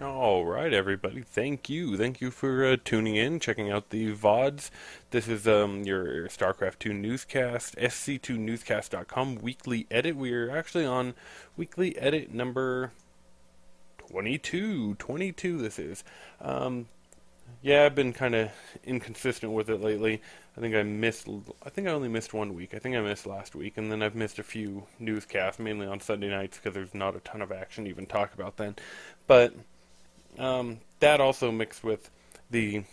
All right, everybody. Thank you. Thank you for tuning in, checking out the VODs. This is your StarCraft II newscast, sc2newscast.com, weekly edit. We are actually on weekly edit number 22. 22, this is. Um, yeah, I've been kind of inconsistent with it lately. I think I only missed 1 week. I think I missed last week, and then I've missed a few newscasts, mainly on Sunday nights, because there's not a ton of action to even talk about then. But that also mixed with the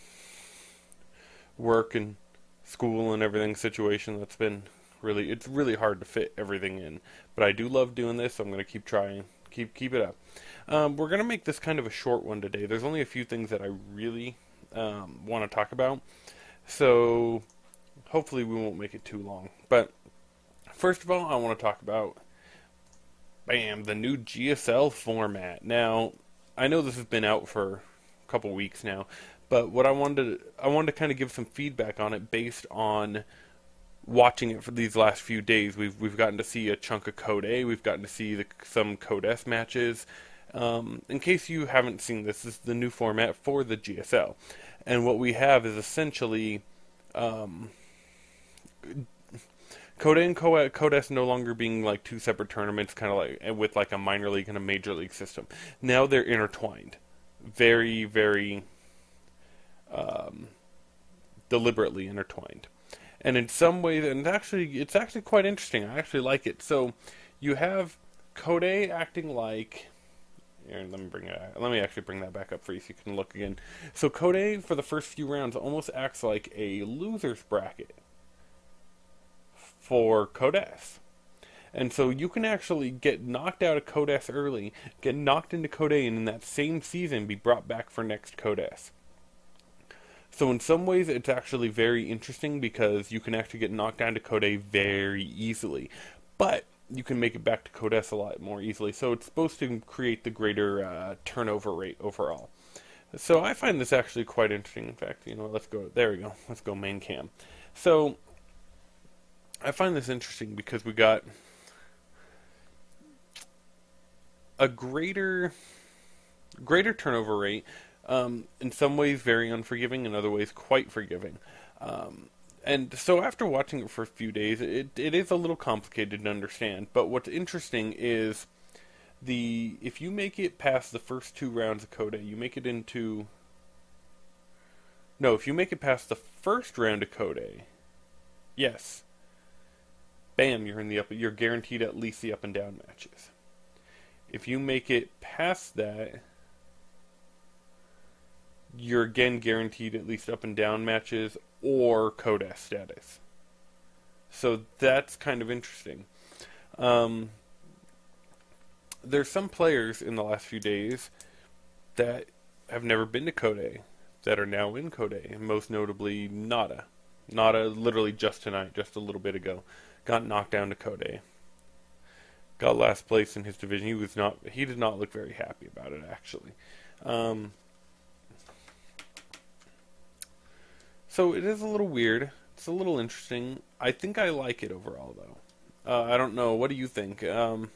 work and school and everything situation that's been it's really hard to fit everything in. But I do love doing this, so I'm going to keep trying, keep it up. We're going to make this kind of a short one today. There's only a few things that I really want to talk about, so hopefully we won't make it too long. But first of all, I want to talk about, bam, the new GSL format. Now, I know this has been out for a couple weeks now, but I wanted to kind of give some feedback on it based on watching it for these last few days. We've gotten to see a chunk of Code A, we've gotten to see some Code S matches. In case you haven't seen this is the new format for the GSL, and what we have is essentially Code A and Code S no longer being like two separate tournaments, kind of like with like a minor league and a major league system. Now they're intertwined, very, very deliberately intertwined, and in some ways, and it's actually quite interesting. I actually like it. So you have Code A acting like. Here, let me actually bring that back up for you so you can look again. So Code A for the first few rounds almost acts like a losers bracket for Code S. And so you can actually get knocked out of Code S early, get knocked into Code A, and in that same season be brought back for next Code S. So in some ways it's actually very interesting because you can actually get knocked down to Code A very easily. But you can make it back to Code S a lot more easily. So it's supposed to create the greater turnover rate overall. So I find this actually quite interesting. In fact, let's go. There we go. Let's go main cam. So I find this interesting because we got a greater turnover rate. In some ways, very unforgiving. In other ways, quite forgiving. And so after watching it for a few days, it is a little complicated to understand. But what's interesting is if you make it past the first two rounds of Code A, you make it into... No, if you make it past the first round of Code A, yes, bam, you're guaranteed at least the up and down matches. If you make it past that, you're again guaranteed at least up and down matches or Code S status. So that's kind of interesting. There's some players in the last few days that have never been to Code A that are now in Code A, and most notably Nada. Nada literally just tonight, just a little bit ago, got knocked down to Code A. Got last place in his division. He did not look very happy about it, actually. So it is a little weird. It's a little interesting. I think I like it overall, though. I don't know. What do you think? Oh,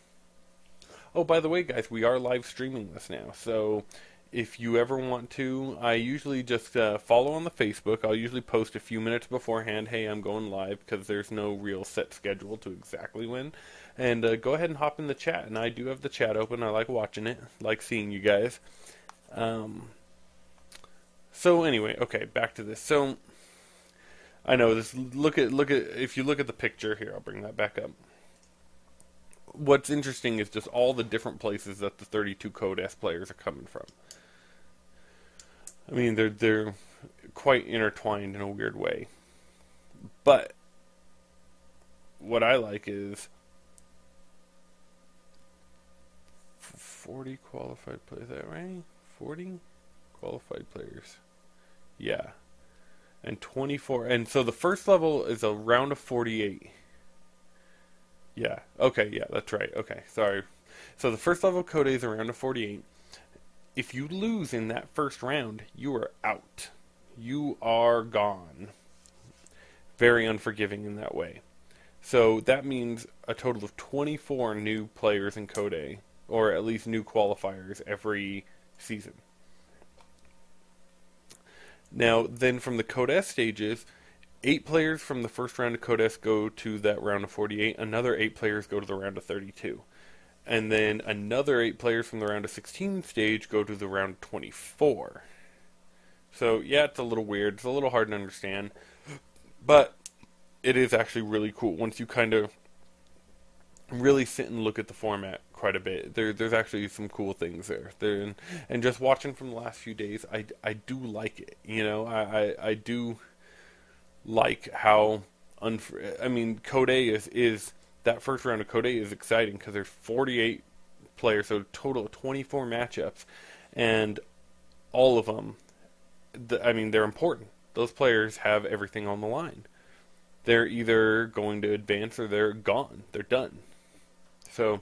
by the way, guys, we are live streaming this now. So if you ever want to, I usually just follow on the Facebook. I'll usually post a few minutes beforehand, hey, I'm going live, because there's no real set schedule to exactly when. And go ahead and hop in the chat. And I do have the chat open. I like watching it. I like seeing you guys. So anyway, okay, back to this. So I know this. Look at if you look at the picture here, I'll bring that back up. What's interesting is just all the different places that the 32 Code S players are coming from. I mean, they're quite intertwined in a weird way. But what I like is 40 qualified players. Is that right? 40 qualified players. Yeah. And 24. And so the first level is a round of 48. Yeah. Okay, yeah, that's right. Okay, sorry. So the first level Code A is a round of 48. If you lose in that first round, you are out. You are gone. Very unforgiving in that way. So that means a total of 24 new players in Code A, or at least new qualifiers every season. Now, then from the Code S stages, 8 players from the first round of Code S go to that round of 48. Another 8 players go to the round of 32. And then another 8 players from the round of 16 stage go to the round of 24. So, yeah, it's a little weird. It's a little hard to understand. But it is actually really cool once you kind of really sit and look at the format quite a bit. There's actually some cool things there. And just watching from the last few days, I do like it. You know, I do like how Code A is that first round of Code A is exciting because there's 48 players, so total of 24 matchups, and all of them. They're important. Those players have everything on the line. They're either going to advance or they're gone. They're done. So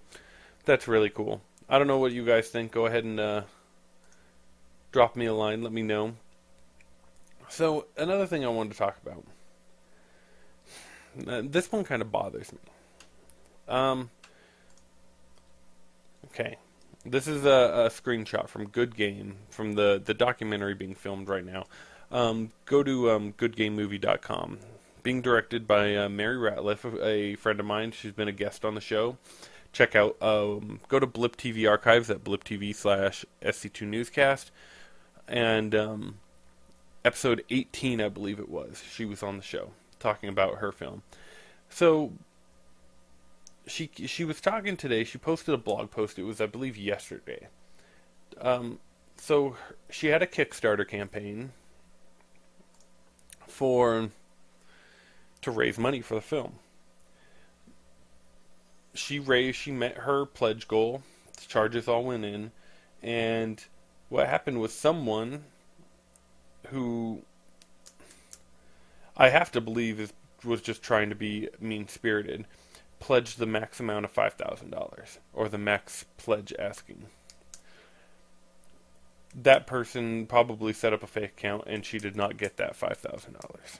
that's really cool. I don't know what you guys think. Go ahead and drop me a line. Let me know. So another thing I wanted to talk about. This one kind of bothers me. Okay. This is a screenshot from Good Game, from the documentary being filmed right now. Go to goodgamemovie.com. Being directed by Mary Ratliff, a friend of mine. She's been a guest on the show. Check out, go to Blip TV Archives at bliptv/SC2 Newscast. And episode 18, I believe it was, she was on the show talking about her film. So she was talking today. She posted a blog post. It was, I believe, yesterday. So she had a Kickstarter campaign to raise money for the film. She met her pledge goal. The charges all went in, and what happened was someone who I have to believe was just trying to be mean-spirited, pledged the max amount of $5,000, or the max pledge asking. That person probably set up a fake account, and she did not get that $5,000.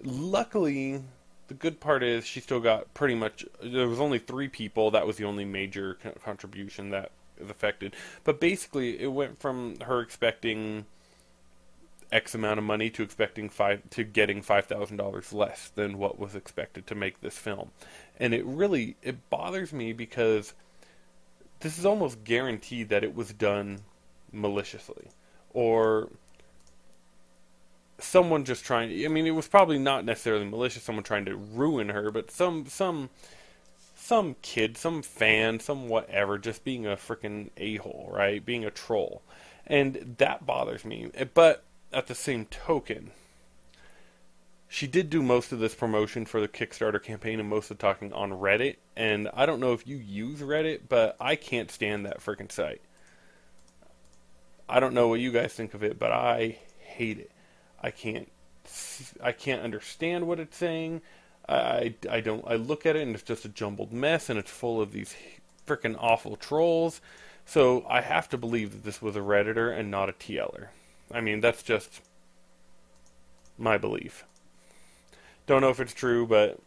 Luckily, the good part is she still got pretty much. There was only 3 people. That was the only major contribution that is affected. But basically, it went from her expecting X amount of money to getting $5,000 less than what was expected to make this film. And it bothers me because this is almost guaranteed that it was done maliciously, or someone just trying. It was probably not necessarily malicious, someone trying to ruin her, but some kid, some fan, some whatever, just being a freaking a-hole, right? Being a troll. And that bothers me. But at the same token, she did do most of this promotion for the Kickstarter campaign and most of the talking on Reddit. And I don't know if you use Reddit, but I can't stand that freaking site. I don't know what you guys think of it, but I hate it. I can't understand what it's saying. I look at it and it's just a jumbled mess, and it's full of these freaking awful trolls. So I have to believe that this was a Redditor and not a TLer. That's just my belief. Don't know if it's true, but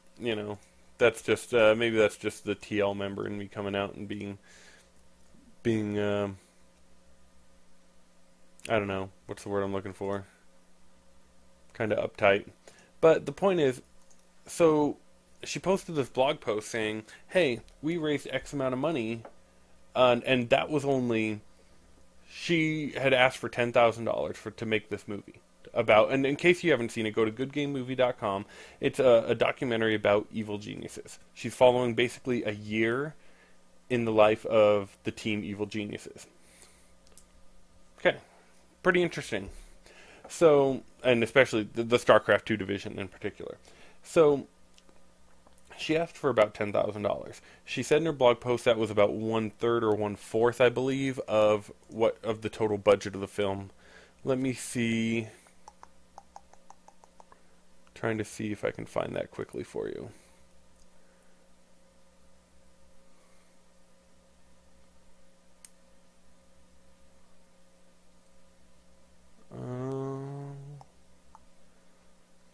that's just maybe that's just the TL member in me coming out and being I don't know, what's the word I'm looking for? Kind of uptight. But the point is, so she posted this blog post saying, hey, we raised X amount of money, and that was only, she had asked for $10,000 to make this movie. And in case you haven't seen it, go to goodgamemovie.com. It's a documentary about evil geniuses. She's following basically a year in the life of the team Evil Geniuses. Okay, pretty interesting. So, and especially the Starcraft II division in particular. So, she asked for about $10,000. She said in her blog post that was about 1/3 or 1/4, I believe, of the total budget of the film. Let me see. Trying to see if I can find that quickly for you.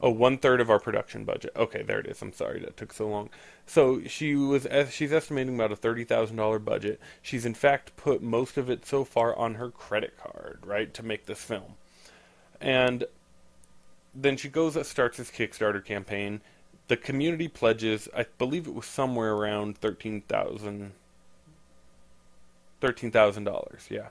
Oh, 1/3 of our production budget. Okay, there it is. I'm sorry that took so long. So she's estimating about a $30,000 budget. She's in fact put most of it so far on her credit card, right, to make this film. And then she starts this Kickstarter campaign. The community pledges, I believe it was somewhere around $13,000. Yeah.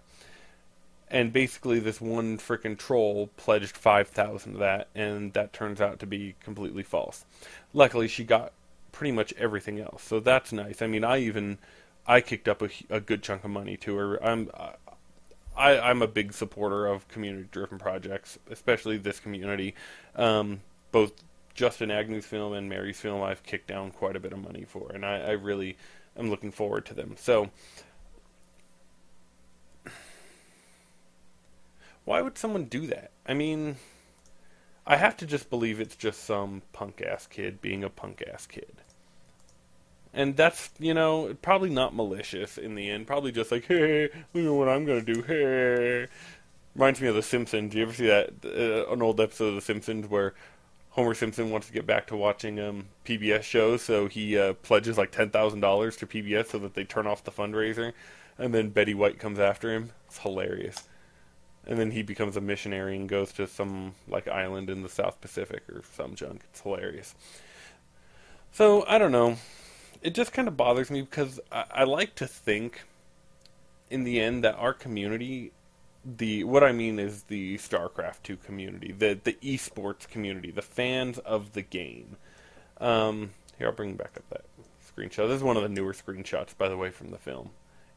And basically, this one frickin' troll pledged 5,000 of that, and that turns out to be completely false. Luckily, she got pretty much everything else, so that's nice. I mean, I kicked up a good chunk of money to her. I'm a big supporter of community-driven projects, especially this community. Both Justin Agnew's film and Mary's film, I've kicked down quite a bit of money for, and I really am looking forward to them. So, why would someone do that? I mean, I have to just believe it's just some punk-ass kid being a punk-ass kid. And that's, probably not malicious in the end. Probably just like, hey, look at what I'm going to do, hey. Reminds me of The Simpsons. Do you ever see that, an old episode of The Simpsons where Homer Simpson wants to get back to watching PBS shows, so he pledges like $10,000 to PBS so that they turn off the fundraiser, and then Betty White comes after him? It's hilarious. And then he becomes a missionary and goes to some like island in the South Pacific or some junk. It's hilarious. So, I don't know. It just kind of bothers me because I like to think in the end that our community, what I mean is the Starcraft II community, the esports community, the fans of the game. Here, I'll bring back up that screenshot. This is one of the newer screenshots, by the way, from the film.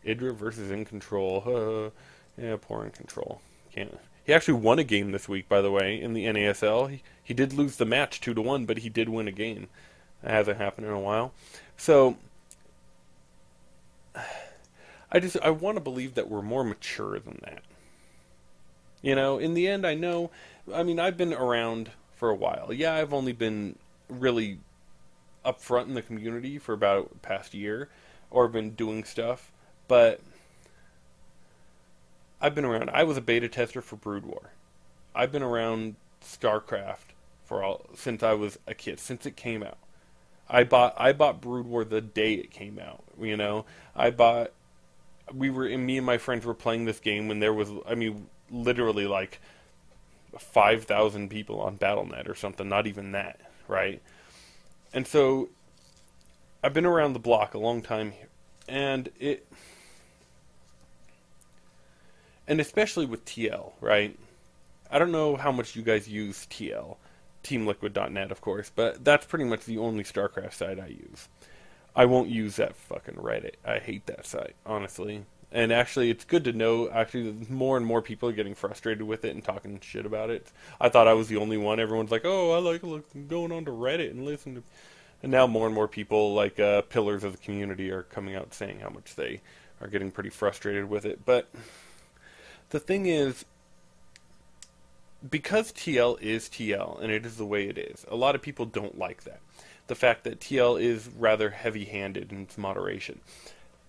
Idra versus In Control. Yeah, poor In Control. He actually won a game this week, by the way, in the NASL. He did lose the match 2-1, but he did win a game. That hasn't happened in a while. So, I want to believe that we're more mature than that. In the end, I've been around for a while. Yeah, I've only been really upfront in the community for about the past year, or been doing stuff, but I've been around. I was a beta tester for Brood War. I've been around StarCraft since I was a kid, since it came out. I bought Brood War the day it came out. Me and my friends were playing this game when there was, literally like 5,000 people on BattleNet or something. Not even that, right? And so I've been around the block a long time here, and especially with TL, right? I don't know how much you guys use TL, TeamLiquid.net, of course, but that's pretty much the only StarCraft site I use. I won't use that fucking Reddit. I hate that site, honestly. And actually, it's good to know, more and more people are getting frustrated with it and talking shit about it. I thought I was the only one. Everyone's like, oh, I like going on to Reddit and listen to... And now more and more people, like pillars of the community, are coming out saying how much they are getting pretty frustrated with it. But the thing is, because TL is TL, and it is the way it is, a lot of people don't like that. The fact that TL is rather heavy-handed in its moderation.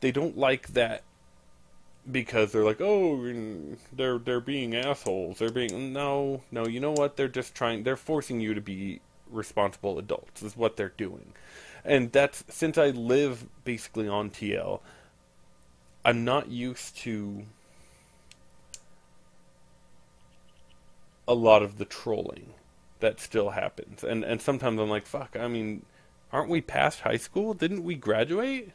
They don't like that because they're like, oh, they're being assholes. No, you know what? They're forcing you to be responsible adults, is what they're doing. And since I live basically on TL, I'm not used to a lot of the trolling that still happens. And sometimes I'm like, fuck, aren't we past high school? Didn't we graduate?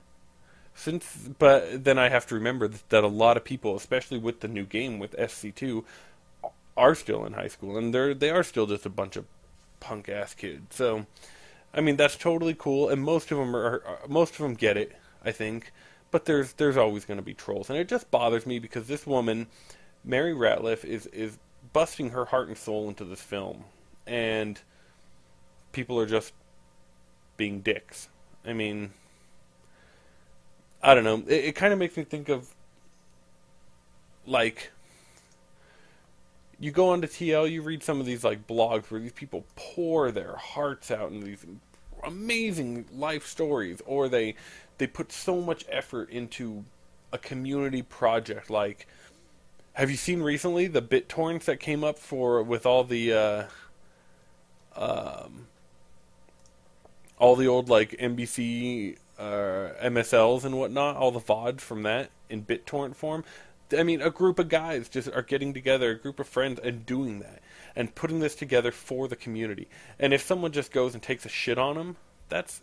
But then I have to remember that a lot of people, especially with the new game with SC2, are still in high school, and they are still just a bunch of punk ass kids. So, that's totally cool, and most of them get it, I think. But there's always going to be trolls, and it just bothers me because this woman, Mary Ratliff, is busting her heart and soul into this film, and people are just being dicks. I don't know. It kind of makes me think of, like, you go onto TL, you read some of these, like, blogs where these people pour their hearts out in these amazing life stories, or they put so much effort into a community project. Like, have you seen recently the BitTorrents that came up with all the um, all the old like NBC MSLs and whatnot, all the VODs from that in BitTorrent form. I mean, a group of guys just are getting together, a group of friends, and doing that, and putting this together for the community. And if someone just goes and takes a shit on them, that's...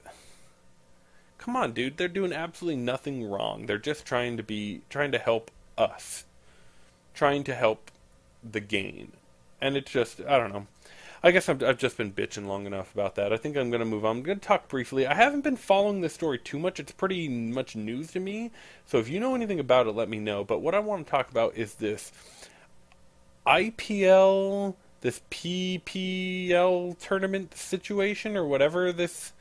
Come on, dude, they're doing absolutely nothing wrong. They're just trying to help us. Trying to help the game. And it's just, I don't know. I guess I've just been bitching long enough about that. I think I'm going to move on. I'm going to talk briefly. I haven't been following this story too much. It's pretty much news to me. So if you know anything about it, let me know. But what I want to talk about is this IPL, this PPL tournament situation, or whatever this...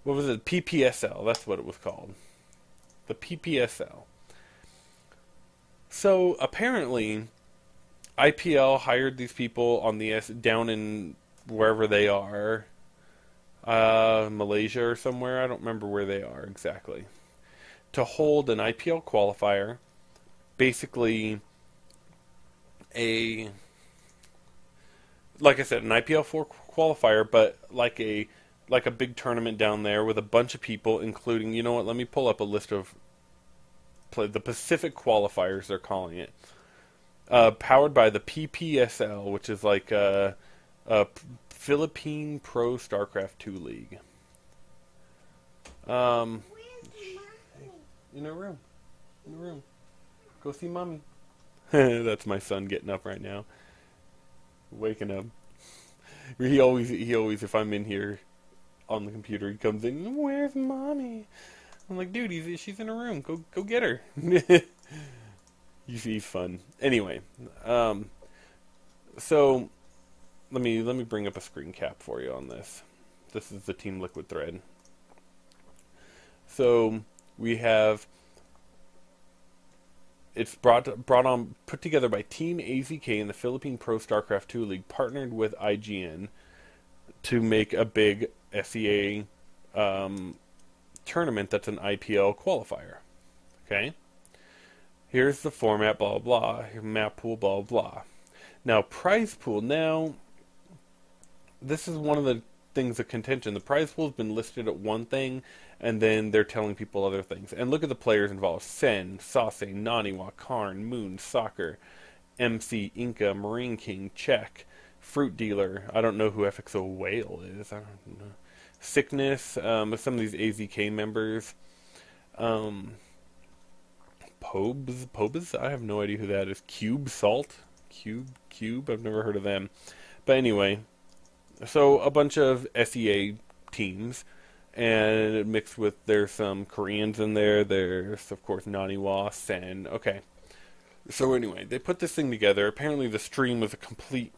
What was it? PPSL. That's what it was called. The PPSL. So apparently... IPL hired these people on the down in wherever they are, Malaysia or somewhere. I don't remember where they are exactly, to hold an IPL qualifier, basically like I said, an IPL 4 qualifier, but like a big tournament down there with a bunch of people, including, you know what? Let me pull up a list of the Pacific qualifiers. They're calling it. Powered by the PPSL, which is like a Philippine Pro Starcraft II league. In her room. In her room. Go see mommy. That's my son getting up right now. Waking up. He always, if I'm in here on the computer, he comes in, where's mommy? I'm like, dude, she's in her room. Go get her. He's fun. Anyway, so let me bring up a screen cap for you on this. This is the Team Liquid thread. So we have it's put together by Team AZK in the Philippine Pro Starcraft II League, partnered with IGN to make a big SEA tournament that's an IPL qualifier. Okay. Here's the format, blah, blah, blah. Map pool, blah, blah. Now, prize pool. Now, this is one of the things of contention. The prize pool has been listed at one thing, and then they're telling people other things. And look at the players involved. Sen, Sase, Naniwa, Karn, Moon, Soccer, MC, Inca, Marine King, Czech, Fruit Dealer. I don't know who FXO Whale is. I don't know. Sickness, some of these AZK members. Pobes? I have no idea who that is. Cube Salt? Cube? I've never heard of them. But anyway, so a bunch of SEA teams, and mixed with, there's some Koreans in there. There's, of course, Naniwa, Sen. Okay. So anyway, they put this thing together. Apparently the stream was a complete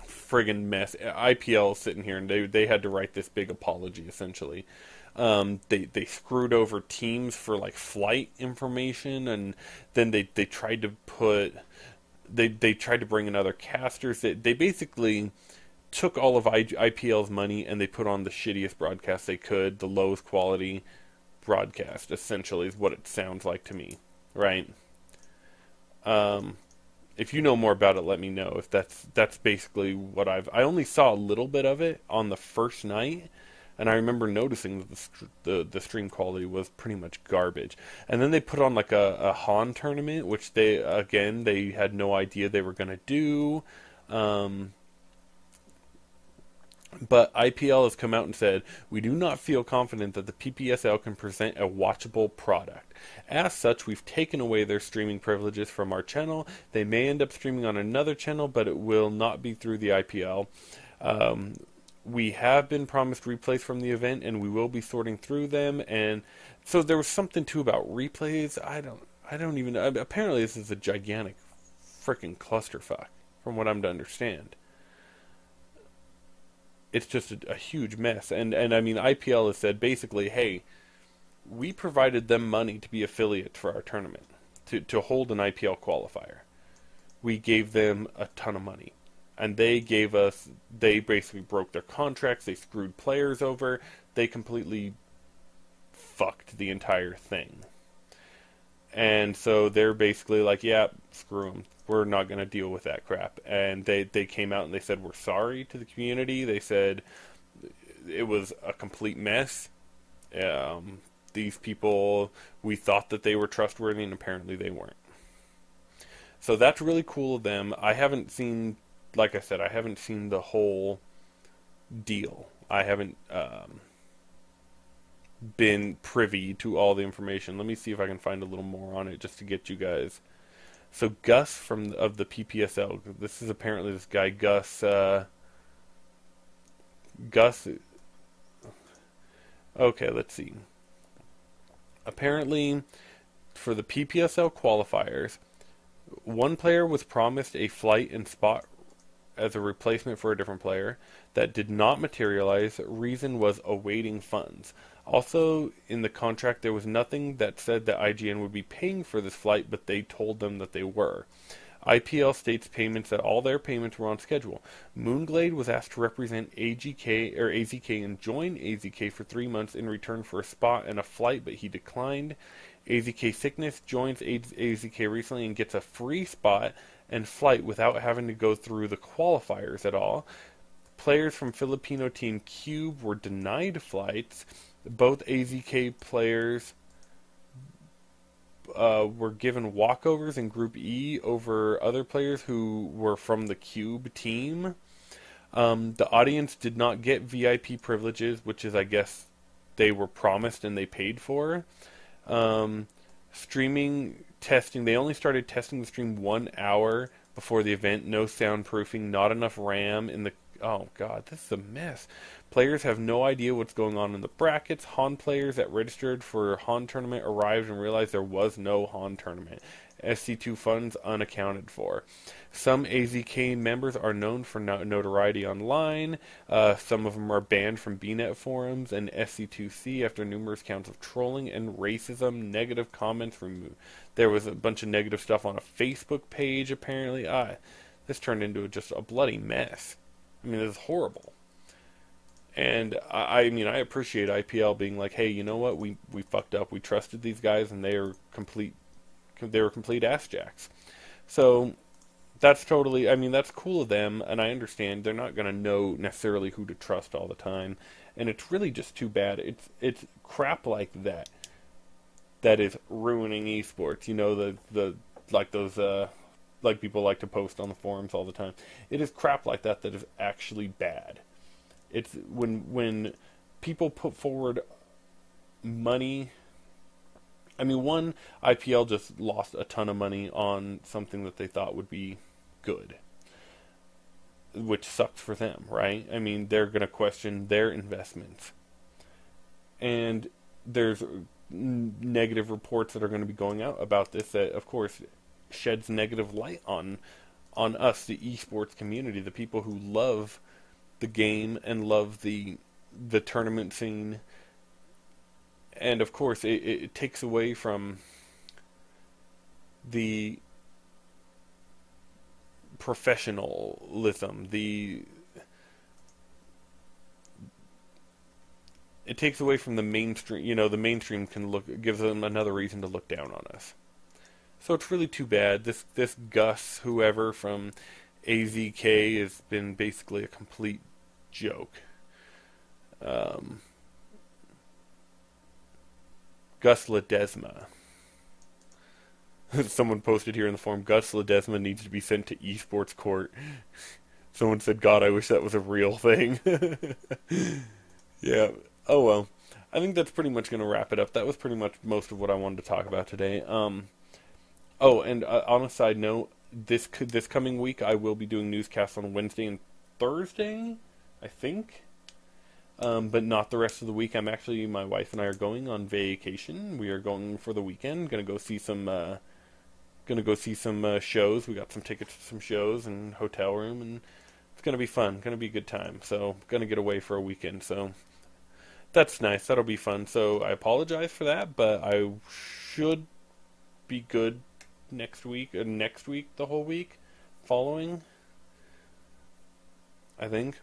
friggin' mess. IPL sitting here, and they had to write this big apology, essentially. They screwed over teams for like flight information, and then they tried to put they tried to bring in other casters. They basically took all of IPL's money and they put on the shittiest broadcast they could, the lowest quality broadcast. Essentially, is what it sounds like to me, right? If you know more about it, let me know. If that's basically what I only saw a little bit of it on the first night. And I remember noticing that the stream quality was pretty much garbage. And then they put on like a Han tournament, which they had no idea they were going to do. But IPL has come out and said, we do not feel confident that the PPSL can present a watchable product. As such, we've taken away their streaming privileges from our channel. They may end up streaming on another channel, but it will not be through the IPL. We have been promised replays from the event, and we will be sorting through them. And so there was something too about replays. I don't even. Apparently, this is a gigantic, freaking clusterfuck, from what I'm to understand. It's just a huge mess. And I mean, IPL has said basically, hey, we provided them money to be affiliates for our tournament, to hold an IPL qualifier. We gave them a ton of money. And they basically broke their contracts, they screwed players over, they completely fucked the entire thing. And so they're basically like, yeah, screw them. We're not going to deal with that crap. And they came out and they said, we're sorry to the community. They said it was a complete mess. These people, we thought that they were trustworthy, and apparently they weren't. So that's really cool of them. I haven't seen, like I said, I haven't seen the whole deal. I haven't been privy to all the information. Let me see if I can find a little more on it just to get you guys. So Gus of the PPSL. This is apparently this guy Gus. Gus. Okay, let's see. Apparently, for the PPSL qualifiers, one player was promised a flight and spot as a replacement for a different player that did not materialize. Reason was awaiting funds. Also, in the contract, there was nothing that said that IGN would be paying for this flight, but they told them that they were. IPL states payments that all their payments were on schedule. Moonglade was asked to represent AZK and join AZK for 3 months in return for a spot and a flight, but he declined. AZK Sickness joins AZK recently and gets a free spot and flight without having to go through the qualifiers at all. Players from Filipino team Cube were denied flights. Both AZK players were given walkovers in Group E over other players who were from the Cube team. The audience did not get VIP privileges, which is, I guess, they were promised and they paid for. Streaming testing, they only started testing the stream 1 hour before the event. No soundproofing, not enough RAM in the... Oh god, this is a mess. Players have no idea what's going on in the brackets. Han players that registered for Han tournament arrived and realized there was no Han tournament. SC2 funds unaccounted for. Some AZK members are known for notoriety online. Some of them are banned from BNet forums and SC2C after numerous counts of trolling and racism. Negative comments removed. There was a bunch of negative stuff on a Facebook page, apparently. This turned into just a bloody mess. I mean, this is horrible. And I mean, I appreciate IPL being like, hey, you know what? We fucked up. We trusted these guys, and they were complete ass jacks. So that's totally, I mean, that's cool of them, and I understand they're not going to know necessarily who to trust all the time, and it's really just too bad. It's crap like that that is ruining esports. You know, the like those like people like to post on the forums all the time. It is crap like that that is actually bad. It's when people put forward money. I mean, one, IPL just lost a ton of money on something that they thought would be good, which sucks for them, right? I mean, they're going to question their investments. And there's negative reports that are going to be going out about this that, of course, sheds negative light on us, the esports community, the people who love the game and love the tournament scene. And of course, it takes away from the professionalism. It takes away from the mainstream. You know, the mainstream gives them another reason to look down on us. So it's really too bad. This Gus, whoever from AZK, has been basically a complete joke. Gus Ledesma. Someone posted here in the forum, Gus Ledesma needs to be sent to esports court. Someone said, God, I wish that was a real thing. Yeah. Oh well. I think that's pretty much going to wrap it up. That was pretty much most of what I wanted to talk about today. Oh, and on a side note, this coming week I will be doing newscasts on Wednesday and Thursday, I think. But not the rest of the week. My wife and I are going on vacation. We are going for the weekend. Gonna go see some shows. We got some tickets to some shows and hotel room, and it's gonna be fun. Gonna be a good time. So gonna get away for a weekend. So that's nice. That'll be fun. So I apologize for that, but I should be good next week. The whole week following, I think.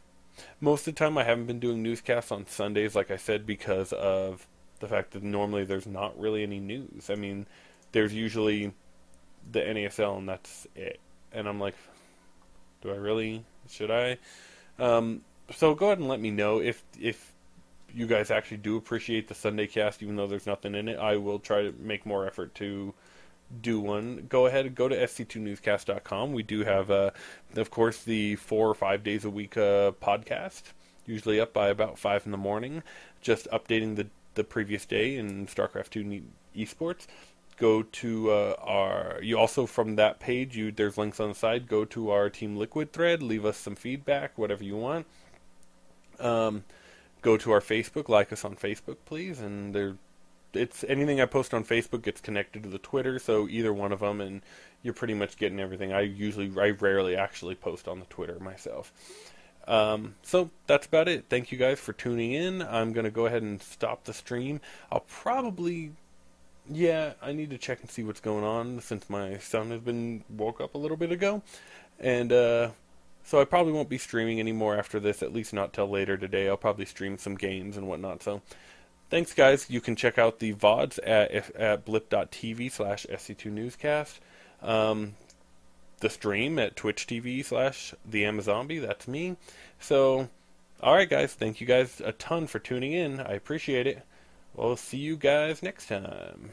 Most of the time I haven't been doing newscasts on Sundays, like I said, because of the fact that normally there's not really any news. I mean, there's usually the NASL, and that's it. And I'm like, do I really? Should I? So go ahead and let me know if you guys actually do appreciate the Sunday cast, even though there's nothing in it. I will try to make more effort to do one. Go ahead and go to sc2newscast.com. We do have, of course, the 4 or 5 days a week podcast, usually up by about 5 in the morning, just updating the previous day in Starcraft II esports. Go to you also, from that page, there's links on the side. Go to our Team Liquid thread, leave us some feedback, whatever you want. Go to our Facebook, like us on Facebook, please, and it's anything I post on Facebook gets connected to the Twitter, so either one of them, and you're pretty much getting everything. I rarely actually post on the Twitter myself. So that's about it. Thank you guys for tuning in. I'm going to go ahead and stop the stream. I'll probably, I need to check and see what's going on, since my son has been woke up a little bit ago, and so I probably won't be streaming anymore after this, at least not till later today. I'll probably stream some games and whatnot. So thanks, guys. You can check out the VODs at blip.tv/sc2newscast. The stream at Twitch TV/theAmazombie. That's me. So, alright, guys. Thank you guys a ton for tuning in. I appreciate it. We'll see you guys next time.